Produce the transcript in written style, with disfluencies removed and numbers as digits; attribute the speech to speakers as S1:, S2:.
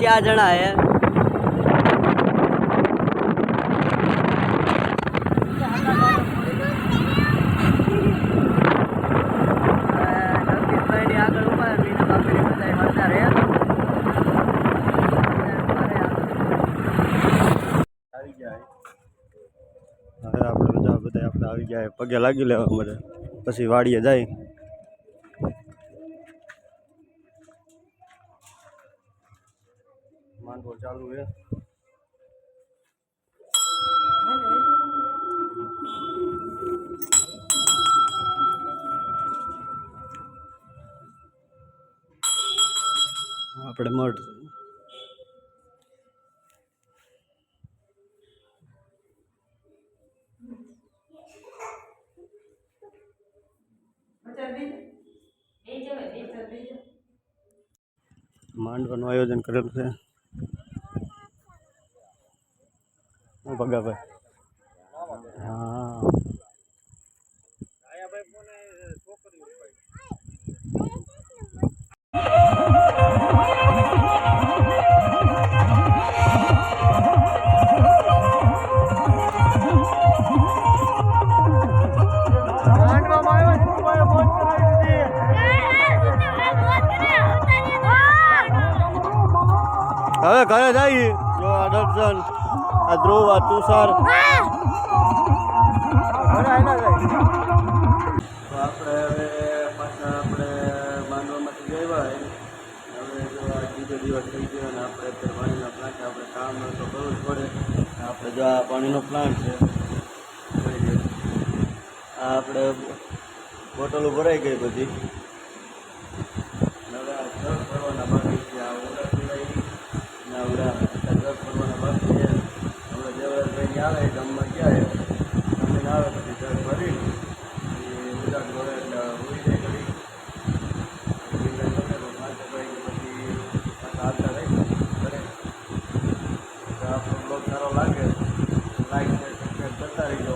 S1: 4 જણા હે આપણે આવી જાય પગે લાગી લેવા અમારે પછી વાડીએ જાય માંડવો ચાલુ હે આપણે મળ માંડવાનું આયોજન કરેલું છે ભગાભાઈ હા હવે ઘરે જઈએ જો આ દર્શન આ ધ્રુવ આ તુષાર ઘરે આવીને જાય તો આપણે હવે પાછા આપણે માંડવામાંથી ગયા હવે જો આ બીજો દિવસ થઈ ગયો અને આપણે અત્યારે પાણીનો પ્લાન્ટ આપણે કામ તો કરવું જ પડે આપણે જો આ પાણીનો પ્લાન્ટ છે આ આપણે બોટલો ભરાઈ ગઈ બધી હવે આ જગ ભરવાના બાકી છે આ ઓલા આવડા જગ ભરવાના બાકી છે હવે દેવરાજભાઈ આવે ગામમાં ક્યાં જમીન આવે પછી જગ ભરી ઉજાડ ભરે એટલે હોઈ જાય કરી પછી આવતા રહી કરે તો આપણો બ્લોગ સારો લાગે લાઈક સબસ્ક્રાઈબ કરતા રહીજો